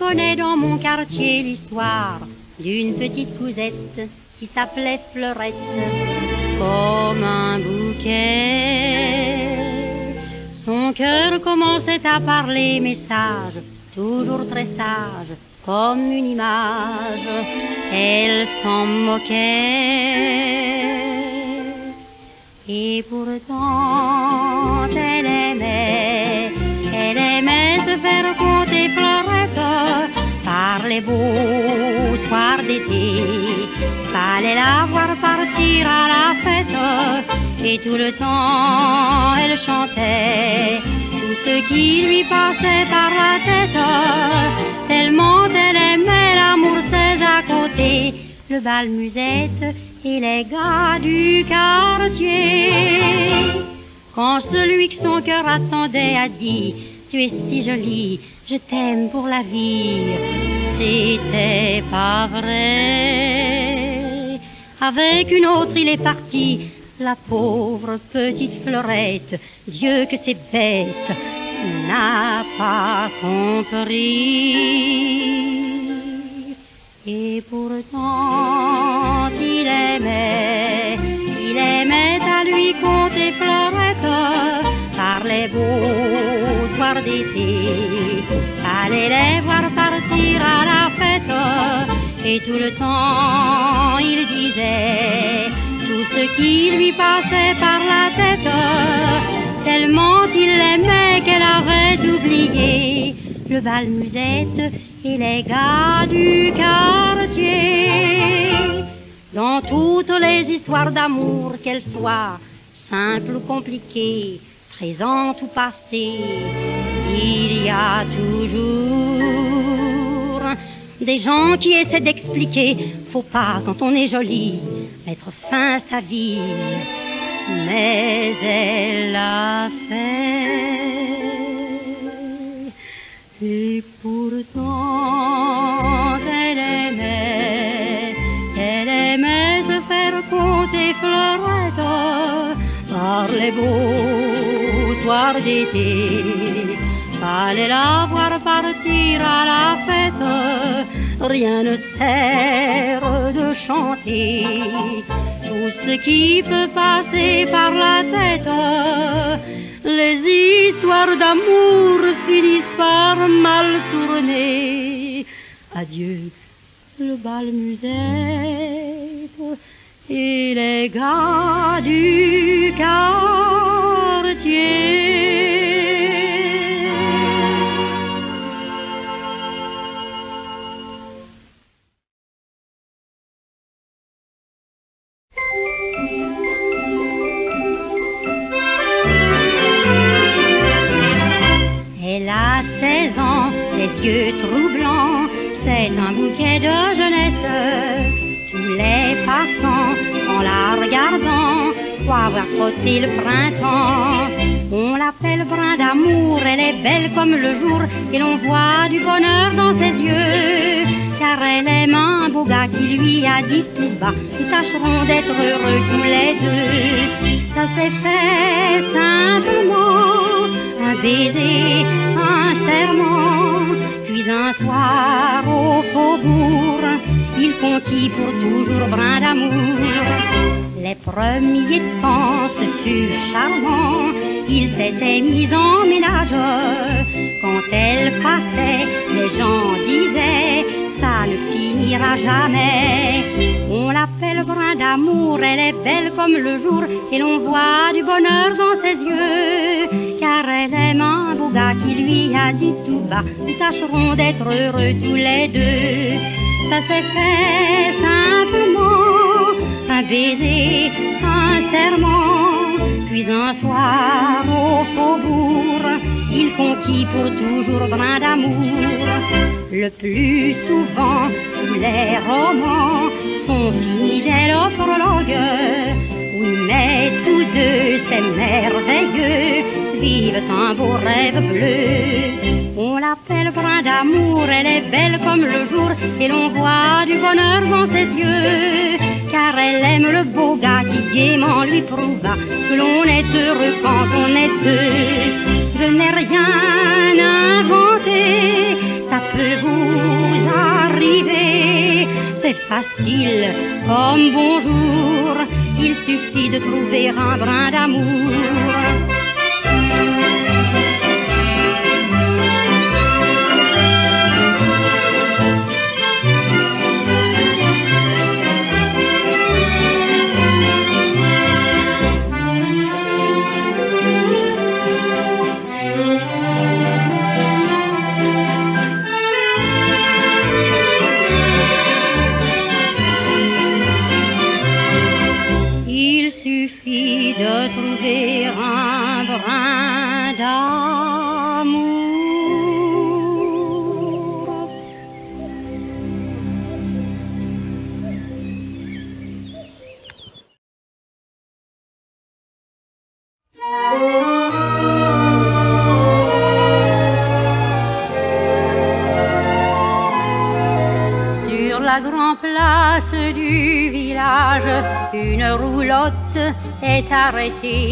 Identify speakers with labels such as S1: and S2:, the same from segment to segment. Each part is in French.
S1: connais dans mon quartier l'histoire d'une petite cousette qui s'appelait Fleurette. Comme un bouquet, son cœur commençait à parler message, toujours très sage, comme une image. Elle s'en moquait, et pourtant elle aimait se faire conter Fleurette par les beaux soirs d'été. Fallait la voir partir à la fête, et tout le temps elle chantait tout ce qui lui passait par la tête. Tellement elle aimait l'amour c'est à côté, le bal musette et les gars du quartier. Quand celui que son cœur attendait a dit: tu es si jolie, je t'aime pour la vie, c'était pas vrai. Avec une autre il est parti, la pauvre petite Fleurette, Dieu que c'est bête, n'a pas compris. Et pourtant il aimait à lui conter Fleurette par les beaux soirs d'été. Fallait les voir partir à la fête, et tout le temps il disait tout ce qui lui passait par la tête. Tellement il l'aimait qu'elle avait oublié le bal musette et les gars du quartier. Dans toutes les histoires d'amour, qu'elles soient simples ou compliquées, présentes ou passées, il y a toujours des gens qui essaient d'expliquer. Faut pas, quand on est jolie, mettre fin à sa vie, mais elle l'a fait. Et pourtant elle aimait se faire conter Fleurette par les beaux soirs d'été. Fallait la voir partir à la fête, rien ne sert de chanter tout ce qui peut passer par la tête. Les histoires d'amour finissent par mal tourner. Adieu le bal musette et les gars du quartier. Elle a 16 ans, les yeux troublants, c'est un bouquet de jeunesse. Tous les passants, en la regardant, croient voir trotter le printemps. On l'appelle brin d'amour, elle est belle comme le jour, et l'on voit du bonheur dans ses yeux. Car elle aime un beau gars qui lui a dit tout bas: nous tâcherons d'être heureux tous les deux. Ça s'est fait simplement, un baiser, un serment, puis un soir au faubourg, il conquit pour toujours brin d'amour. Les premiers temps, ce fut charmant, il s'était mis en ménage. Quand elle passait, les gens disaient: ça ne finira jamais. On l'appelle brin d'amour, elle est belle comme le jour, et l'on voit du bonheur dans ses yeux. Car elle aime un beau gars qui lui a dit tout bas: nous tâcherons d'être heureux tous les deux. Ça s'est fait simplement, un baiser, un serment, puis un soir au faubourg, il conquit pour toujours brin d'amour. Le plus souvent, tous les romans sont finis dès le prologue. Oui, mais tous deux, c'est merveilleux, vivent un beau rêve bleu. On l'appelle brin d'amour, elle est belle comme le jour, et l'on voit du bonheur dans ses yeux. Car elle aime le beau gars qui gaiement lui prouva que l'on est heureux quand on est deux. Je n'ai rien inventé, ça peut vous facile comme bonjour, il suffit de trouver un brin d'amour. De trouver un brin d'amour. Sur la grande place du village, une roulotte est arrêtée.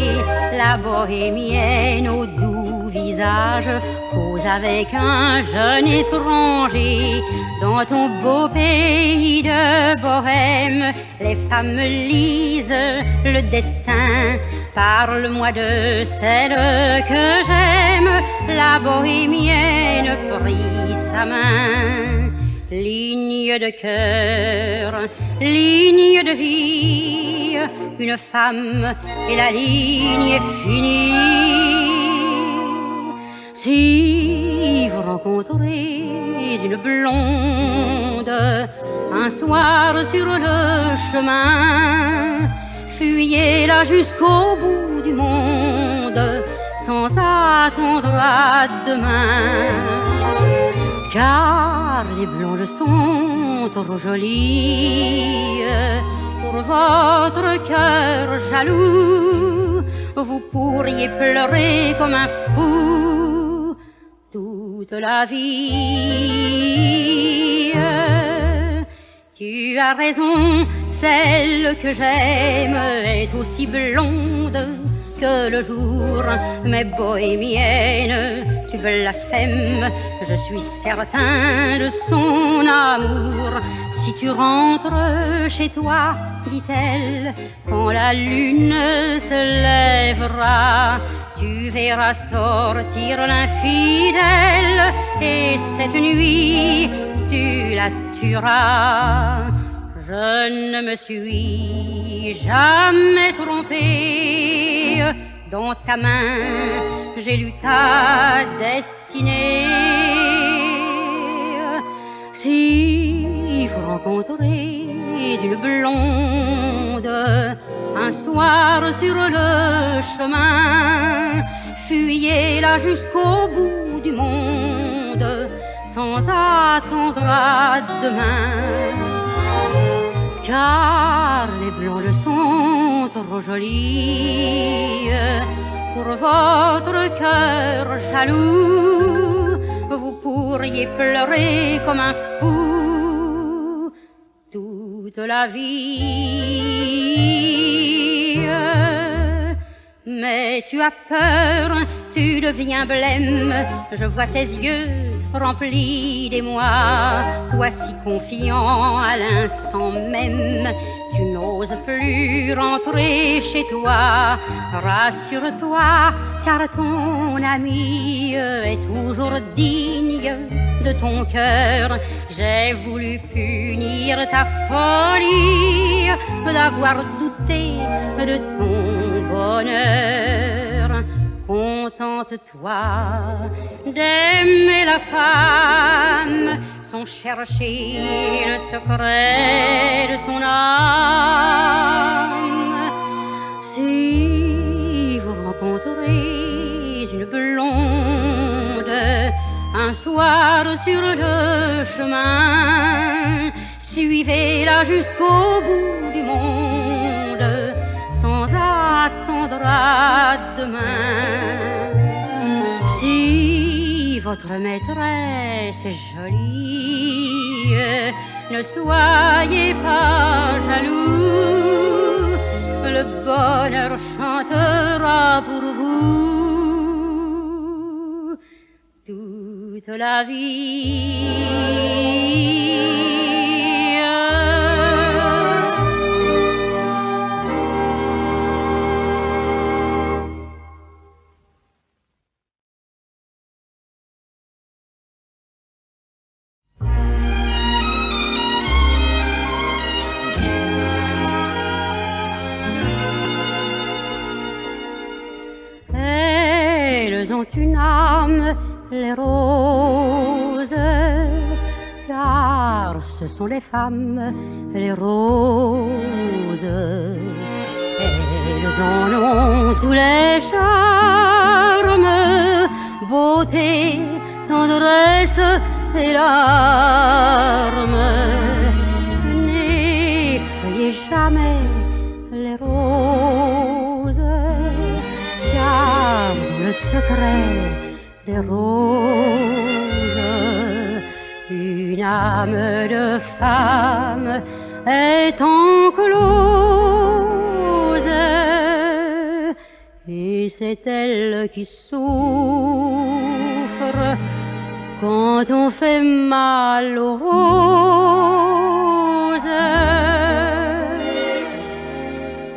S1: La bohémienne au doux visage cause avec un jeune étranger. Dans ton beau pays de Bohème, les femmes lisent le destin. Parle-moi de celle que j'aime. La bohémienne prit sa main. Ligne de cœur, ligne de vie, une femme et la ligne est finie. Si vous rencontrez une blonde un soir sur le chemin, fuyez-la jusqu'au bout du monde sans attendre à demain. Car les blondes sont trop jolies pour votre cœur jaloux. Vous pourriez pleurer comme un fou toute la vie. Tu as raison, celle que j'aime est aussi blonde que le jour, mais bohémienne, tu blasphèmes, je suis certain de son amour. Si tu rentres chez toi, dit-elle, quand la lune se lèvera, tu verras sortir l'infidèle, et cette nuit, tu la tueras. Je ne me suis jamais trompée. Dans ta main, j'ai lu ta destinée. Si vous rencontrez une blonde un soir sur le chemin, fuyez-la jusqu'au bout du monde sans attendre à demain. Car les blondes sont trop jolies pour votre cœur jaloux. Vous pourriez pleurer comme un fou toute la vie. Mais tu as peur, tu deviens blême, je vois tes yeux remplis d'émoi, toi si confiant à l'instant même, tu n'oses plus rentrer chez toi. Rassure-toi, car ton ami est toujours digne de ton cœur. J'ai voulu punir ta folie d'avoir douté de ton bonheur. Contente-toi d'aimer la femme sans chercher le secret de son âme. Si vous rencontrez une blonde un soir sur le chemin, suivez-la jusqu'au bout du monde sans attendre à demain. Si votre maîtresse est jolie, ne soyez pas jaloux, le bonheur chantera pour vous toute la vie. ont une âme, les roses, car ce sont les femmes, les roses. Elles en ont tous les charmes, beauté, tendresse et larmes. N'effrayez jamais les roses, car dans le secret des roses, une âme de femme est enclose, et c'est elle qui souffre quand on fait mal aux roses.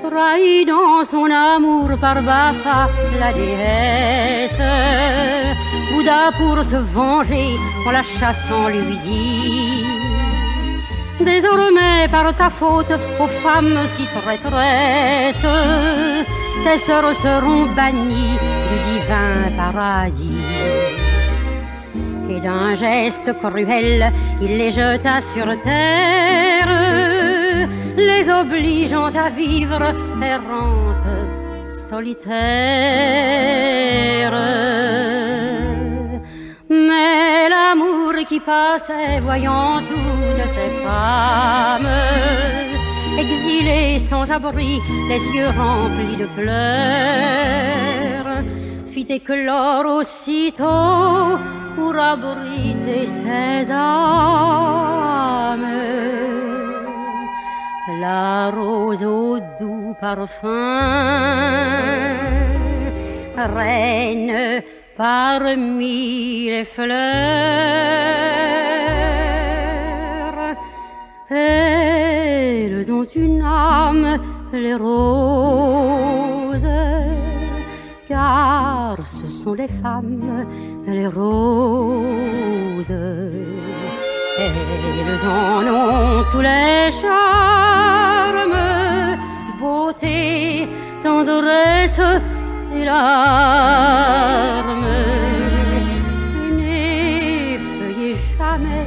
S1: Trahi dans son amour par Bafa, la déesse, Bouddha pour se venger en la chassant lui dit: désormais par ta faute, aux femmes si traîtresses, tes sœurs seront bannies du divin paradis. Et d'un geste cruel, il les jeta sur terre, les obligeant à vivre errantes, solitaires. Mais l'amour qui passait, voyant toutes ces femmes exilées sans abri, les yeux remplis de pleurs, fit éclore aussitôt pour abriter ces âmes la rose au doux parfum, reine parmi les fleurs. Elles ont une âme, les roses, car ce sont les femmes, les roses. Elles en ont tous les charmes, beauté, tendresse et larmes. N'effrayez jamais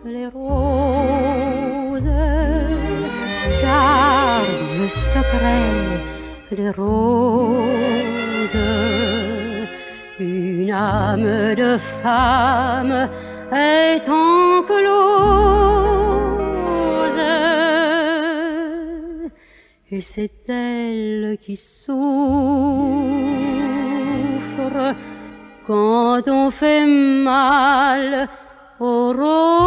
S1: les roses, car dans le secret des roses, une âme de femme est enclose, et c'est elle qui souffre quand on fait mal aux roses.